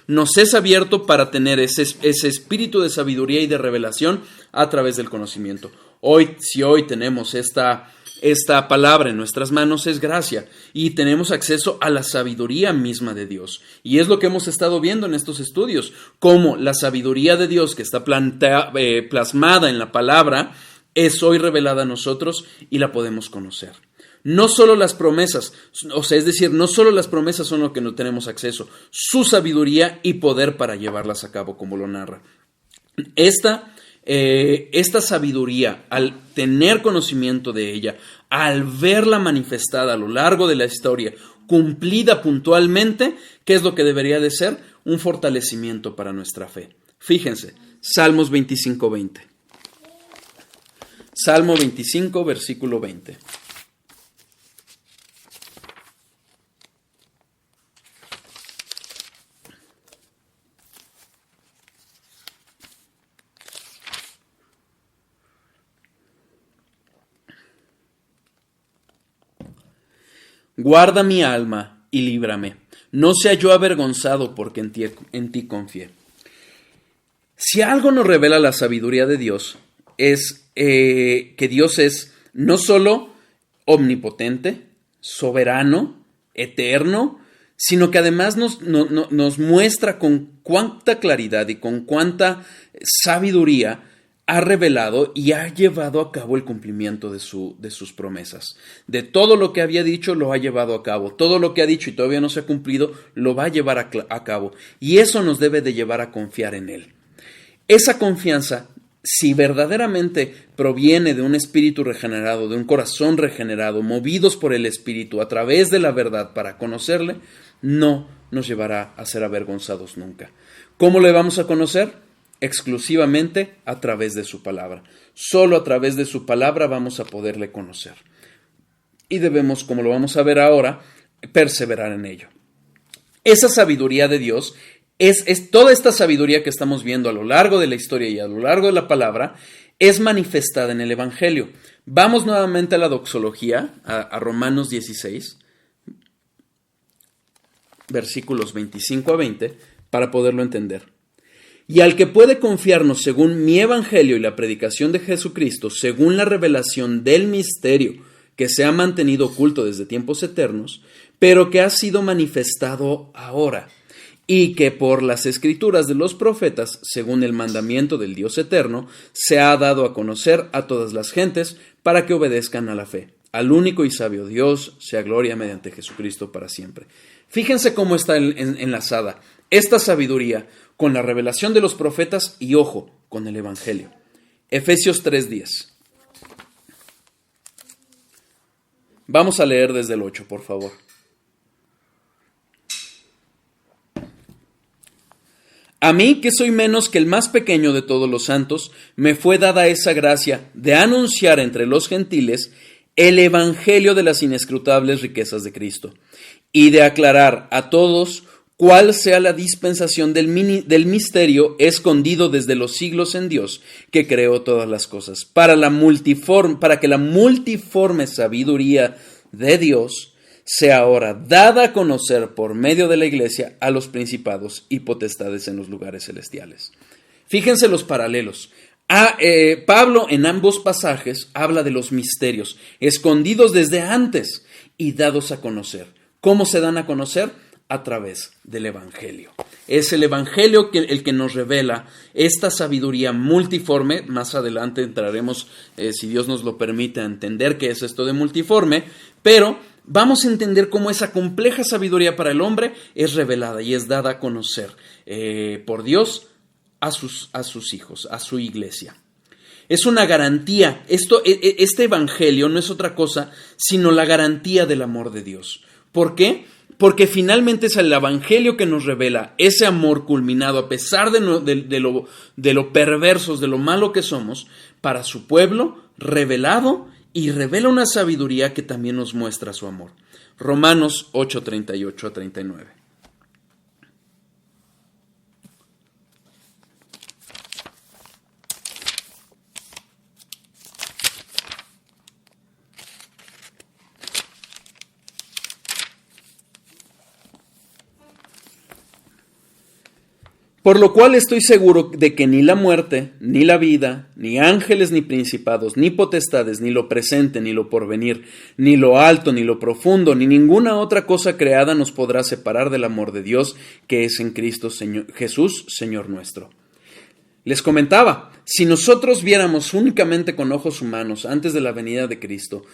nos es abierto para tener ese espíritu de sabiduría y de revelación a través del conocimiento. Si hoy tenemos esta palabra en nuestras manos, es gracia, y tenemos acceso a la sabiduría misma de Dios. Y es lo que hemos estado viendo en estos estudios, cómo la sabiduría de Dios que está plasmada en la palabra es hoy revelada a nosotros y la podemos conocer. No solo las promesas, no solo las promesas son lo que no tenemos acceso, su sabiduría y poder para llevarlas a cabo, como lo narra. Esta sabiduría, al tener conocimiento de ella, al verla manifestada a lo largo de la historia, cumplida puntualmente, ¿qué es lo que debería de ser? Un fortalecimiento para nuestra fe. Fíjense, Salmos 25:20. Salmo 25, versículo 20. Guarda mi alma y líbrame. No sea yo avergonzado porque en ti confié. Si algo nos revela la sabiduría de Dios, es que Dios es no solo omnipotente, soberano, eterno, sino que además nos muestra con cuánta claridad y con cuánta sabiduría ha revelado y ha llevado a cabo el cumplimiento de sus promesas. De todo lo que había dicho, lo ha llevado a cabo. Todo lo que ha dicho y todavía no se ha cumplido, lo va a llevar a cabo. Y eso nos debe de llevar a confiar en Él. Esa confianza, si verdaderamente proviene de un espíritu regenerado, de un corazón regenerado, movidos por el Espíritu a través de la verdad para conocerle, no nos llevará a ser avergonzados nunca. ¿Cómo le vamos a conocer? Exclusivamente a través de su palabra. Solo a través de su palabra vamos a poderle conocer. Y debemos, como lo vamos a ver ahora, perseverar en ello. Esa sabiduría de Dios es toda esta sabiduría que estamos viendo a lo largo de la historia y a lo largo de la palabra, es manifestada en el Evangelio. Vamos nuevamente a la doxología, a Romanos 16, versículos 25 a 20, para poderlo entender. Y al que puede confiarnos según mi Evangelio y la predicación de Jesucristo, según la revelación del misterio que se ha mantenido oculto desde tiempos eternos, pero que ha sido manifestado ahora, y que por las escrituras de los profetas, según el mandamiento del Dios eterno, se ha dado a conocer a todas las gentes para que obedezcan a la fe. Al único y sabio Dios sea gloria mediante Jesucristo para siempre. Fíjense cómo está enlazada esta sabiduría con la revelación de los profetas y, ojo, con el Evangelio. Efesios 3:10. Vamos a leer desde el 8, por favor. A mí, que soy menos que el más pequeño de todos los santos, me fue dada esa gracia de anunciar entre los gentiles el evangelio de las inescrutables riquezas de Cristo y de aclarar a todos cuál sea la dispensación del misterio escondido desde los siglos en Dios, que creó todas las cosas, para que la multiforme sabiduría de Dios sea ahora dada a conocer por medio de la iglesia a los principados y potestades en los lugares celestiales. Fíjense los paralelos. Pablo en ambos pasajes habla de los misterios escondidos desde antes y dados a conocer. ¿Cómo se dan a conocer? A través del Evangelio. Es el Evangelio el que nos revela esta sabiduría multiforme. Más adelante entraremos, si Dios nos lo permite, a entender qué es esto de multiforme, pero vamos a entender cómo esa compleja sabiduría para el hombre es revelada y es dada a conocer por Dios a sus hijos, a su iglesia. Es una garantía. Este evangelio no es otra cosa sino la garantía del amor de Dios. ¿Por qué? Porque finalmente es el evangelio que nos revela ese amor culminado a pesar de lo perversos, de lo malo que somos, para su pueblo revelado, y revela una sabiduría que también nos muestra su amor. Romanos 8:38 a 39. Por lo cual estoy seguro de que ni la muerte, ni la vida, ni ángeles, ni principados, ni potestades, ni lo presente, ni lo porvenir, ni lo alto, ni lo profundo, ni ninguna otra cosa creada nos podrá separar del amor de Dios que es en Cristo Jesús, Señor nuestro. Les comentaba, si nosotros viéramos únicamente con ojos humanos antes de la venida de Cristo,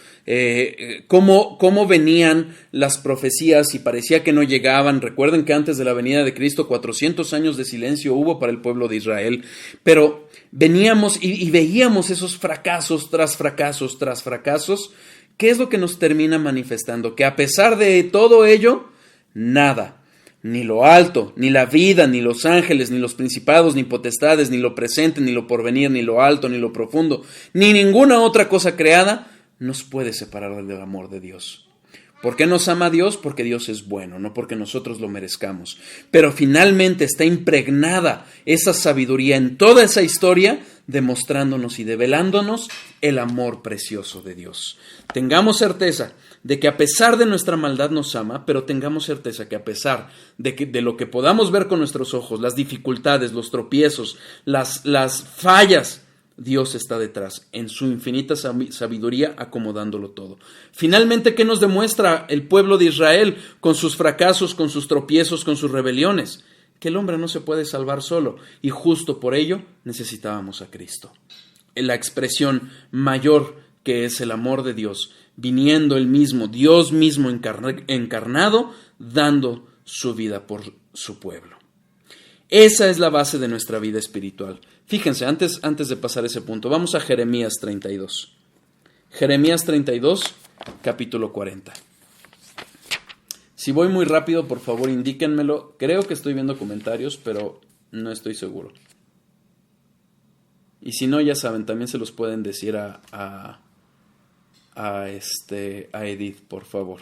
cómo venían las profecías y parecía que no llegaban. Recuerden que antes de la venida de Cristo 400 años de silencio hubo para el pueblo de Israel, pero veníamos y veíamos esos fracasos tras fracasos tras fracasos. ¿Qué es lo que nos termina manifestando? Que a pesar de todo ello, nada. Ni lo alto, ni la vida, ni los ángeles, ni los principados, ni potestades, ni lo presente, ni lo porvenir, ni lo alto, ni lo profundo, ni ninguna otra cosa creada nos puede separar del amor de Dios. ¿Por qué nos ama Dios? Porque Dios es bueno, no porque nosotros lo merezcamos. Pero finalmente está impregnada esa sabiduría en toda esa historia, demostrándonos y develándonos el amor precioso de Dios. Tengamos certeza de que a pesar de nuestra maldad nos ama, pero tengamos certeza que a pesar de lo que podamos ver con nuestros ojos, las dificultades, los tropiezos, las fallas, Dios está detrás, en su infinita sabiduría, acomodándolo todo. Finalmente, ¿qué nos demuestra el pueblo de Israel con sus fracasos, con sus tropiezos, con sus rebeliones? Que el hombre no se puede salvar solo, y justo por ello necesitábamos a Cristo. La expresión mayor que es el amor de Dios, viniendo el mismo, Dios mismo encarnado, dando su vida por su pueblo. Esa es la base de nuestra vida espiritual. Fíjense, antes de pasar ese punto, vamos a Jeremías 32. Jeremías 32, capítulo 40. Si voy muy rápido, por favor, indíquenmelo. Creo que estoy viendo comentarios, pero no estoy seguro. Y si no, ya saben, también se los pueden decir a Edith, por favor.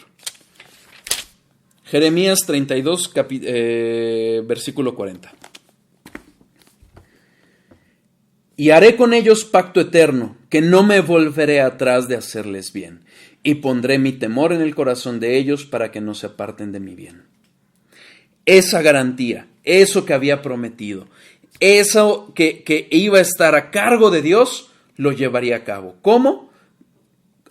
Jeremías 32, versículo 40. Y haré con ellos pacto eterno, que no me volveré atrás de hacerles bien, y pondré mi temor en el corazón de ellos para que no se aparten de mi bien. Esa garantía, eso que había prometido, eso que iba a estar a cargo de Dios, lo llevaría a cabo. ¿Cómo?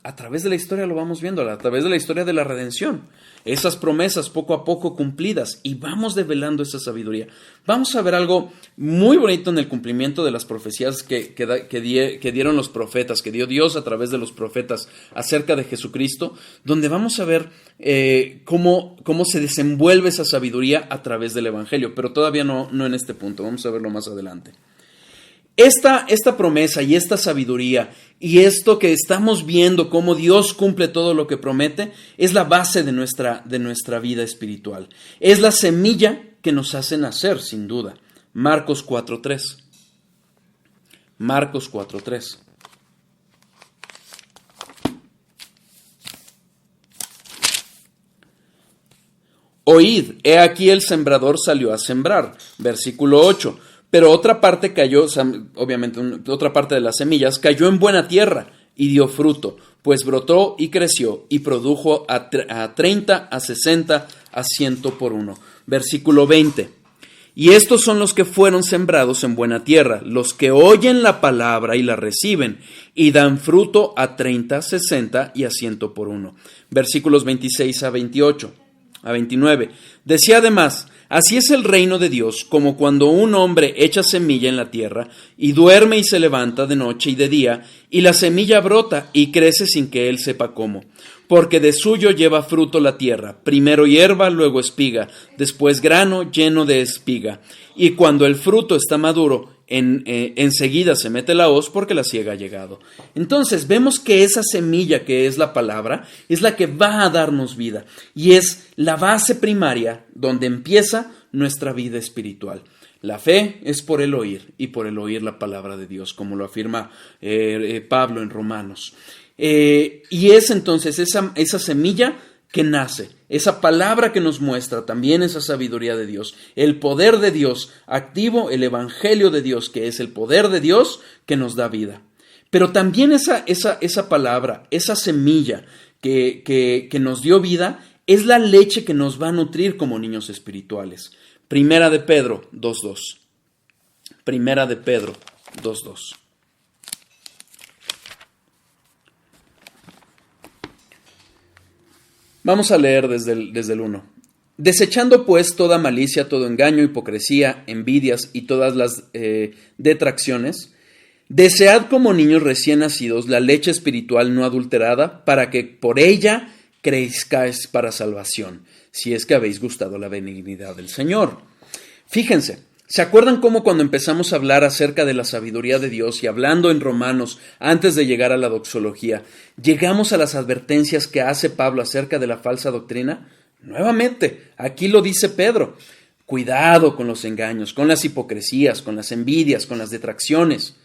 A través de la historia lo vamos viendo, a través de la historia de la redención. Esas promesas poco a poco cumplidas, y vamos develando esa sabiduría. Vamos a ver algo muy bonito en el cumplimiento de las profecías que dieron los profetas, que dio Dios a través de los profetas acerca de Jesucristo, donde vamos a ver cómo se desenvuelve esa sabiduría a través del Evangelio, pero todavía no en este punto, vamos a verlo más adelante. Esta promesa y esta sabiduría y esto que estamos viendo, cómo Dios cumple todo lo que promete, es la base de nuestra vida espiritual. Es la semilla que nos hace nacer, sin duda. Marcos 4:3. Marcos 4:3. Oíd, he aquí el sembrador salió a sembrar. Versículo 8. Pero otra parte cayó, obviamente otra parte de las semillas, cayó en buena tierra y dio fruto, pues brotó y creció y produjo a 30, a 60, a 100 por uno. Versículo 20. Y estos son los que fueron sembrados en buena tierra, los que oyen la palabra y la reciben, y dan fruto a 30, 60 y a 100 por uno. Versículos 26 a 28, a 29. Decía además: así es el reino de Dios, como cuando un hombre echa semilla en la tierra, y duerme y se levanta de noche y de día, y la semilla brota y crece sin que él sepa cómo. Porque de suyo lleva fruto la tierra, primero hierba, luego espiga, después grano lleno de espiga. Y cuando el fruto está maduro, enseguida se mete la hoz porque la siega ha llegado. Entonces vemos que esa semilla que es la palabra es la que va a darnos vida y es la base primaria donde empieza nuestra vida espiritual. La fe es por el oír y por el oír la palabra de Dios, como lo afirma Pablo en Romanos. Y es entonces esa semilla que nace, esa palabra que nos muestra también esa sabiduría de Dios, el poder de Dios activo, el evangelio de Dios, que es el poder de Dios que nos da vida. Pero también esa palabra, esa semilla que nos dio vida, es la leche que nos va a nutrir como niños espirituales. Primera de Pedro 2:2. Primera de Pedro 2:2. Vamos a leer desde el 1. Desechando pues toda malicia, todo engaño, hipocresía, envidias y todas las detracciones, desead como niños recién nacidos la leche espiritual no adulterada, para que por ella crezcáis para salvación, si es que habéis gustado la benignidad del Señor. Fíjense, ¿se acuerdan cómo cuando empezamos a hablar acerca de la sabiduría de Dios y hablando en Romanos antes de llegar a la doxología, llegamos a las advertencias que hace Pablo acerca de la falsa doctrina? Nuevamente, aquí lo dice Pedro. Cuidado con los engaños, con las hipocresías, con las envidias, con las detracciones.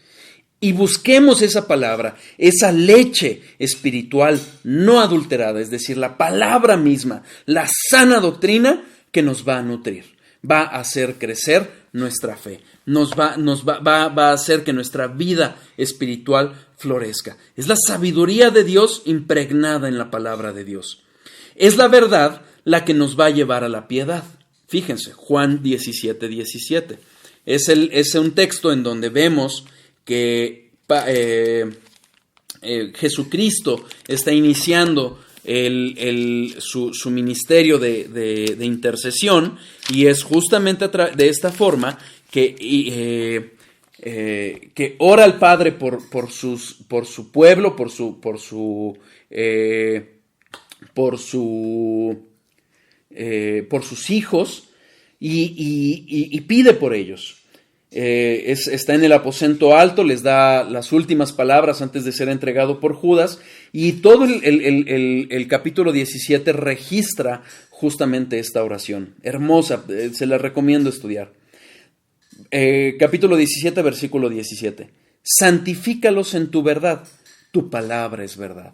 Y busquemos esa palabra, esa leche espiritual no adulterada, es decir, la palabra misma, la sana doctrina que nos va a nutrir, va a hacer crecer nuestra fe, va a hacer que nuestra vida espiritual florezca. Es la sabiduría de Dios impregnada en la palabra de Dios. Es la verdad la que nos va a llevar a la piedad. Fíjense, Juan 17:17. Es un texto en donde vemos que Jesucristo está iniciando su ministerio de intercesión, y es justamente de esta forma que ora al Padre por su pueblo, por sus hijos, y pide por ellos. Está en el aposento alto, les da las últimas palabras antes de ser entregado por Judas, y todo el capítulo 17 registra justamente esta oración. Hermosa, se la recomiendo estudiar. Capítulo 17, versículo 17. Santifícalos en tu verdad, tu palabra es verdad.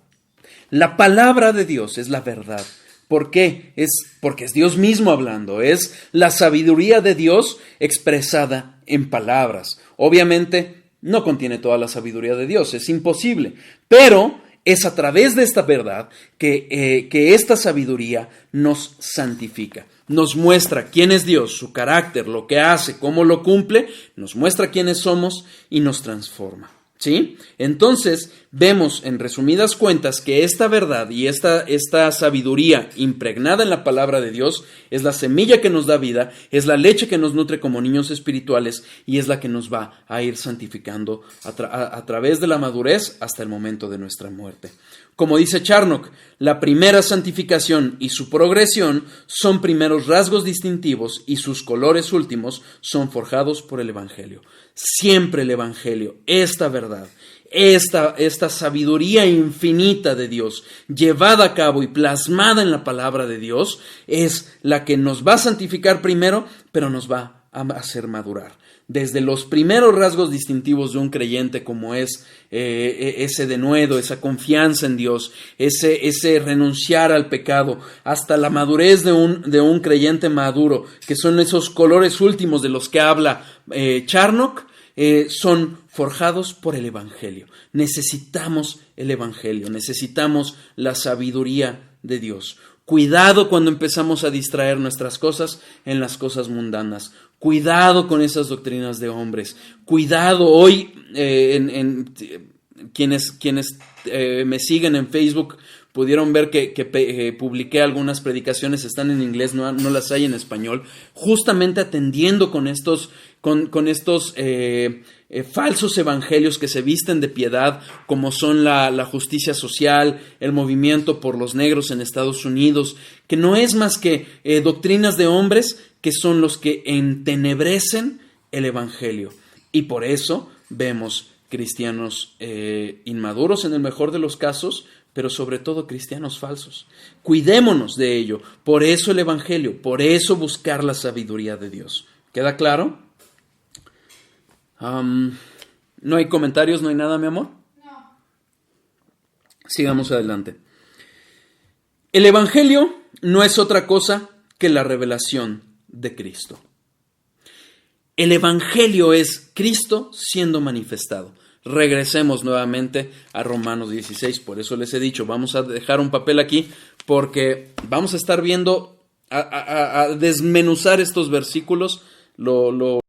La palabra de Dios es la verdad. ¿Por qué? Porque es Dios mismo hablando, es la sabiduría de Dios expresada en palabras. Obviamente no contiene toda la sabiduría de Dios, es imposible, pero es a través de esta verdad que esta sabiduría nos santifica, nos muestra quién es Dios, su carácter, lo que hace, cómo lo cumple, nos muestra quiénes somos y nos transforma. ¿Sí? Entonces, vemos en resumidas cuentas que esta verdad y esta sabiduría impregnada en la palabra de Dios es la semilla que nos da vida, es la leche que nos nutre como niños espirituales y es la que nos va a ir santificando a través de la madurez hasta el momento de nuestra muerte. Como dice Charnock, la primera santificación y su progresión son primeros rasgos distintivos y sus colores últimos son forjados por el Evangelio. Siempre el Evangelio, esta verdad, esta sabiduría infinita de Dios, llevada a cabo y plasmada en la palabra de Dios, es la que nos va a santificar primero, pero nos va a hacer madurar. Desde los primeros rasgos distintivos de un creyente, como es ese denuedo, esa confianza en Dios, ese renunciar al pecado, hasta la madurez de un creyente maduro, que son esos colores últimos de los que habla Charnock, son forjados por el Evangelio. Necesitamos el Evangelio, necesitamos la sabiduría de Dios. Cuidado cuando empezamos a distraer nuestras cosas en las cosas mundanas. Cuidado con esas doctrinas de hombres. Cuidado hoy, quienes me siguen en Facebook pudieron ver que publiqué algunas predicaciones, están en inglés, no las hay en español, justamente atendiendo con estos falsos evangelios que se visten de piedad, como son la justicia social, el movimiento por los negros en Estados Unidos, que no es más que doctrinas de hombres que son los que entenebrecen el evangelio. Y por eso vemos cristianos inmaduros en el mejor de los casos, pero sobre todo cristianos falsos. Cuidémonos de ello. Por eso el evangelio, por eso buscar la sabiduría de Dios. ¿Queda claro? ¿No hay comentarios? ¿No hay nada, mi amor? No. Sigamos adelante. El evangelio no es otra cosa que la revelación de Cristo. El evangelio es Cristo siendo manifestado. Regresemos nuevamente a Romanos 16, por eso les he dicho, vamos a dejar un papel aquí, porque vamos a estar viendo, a desmenuzar estos versículos, lo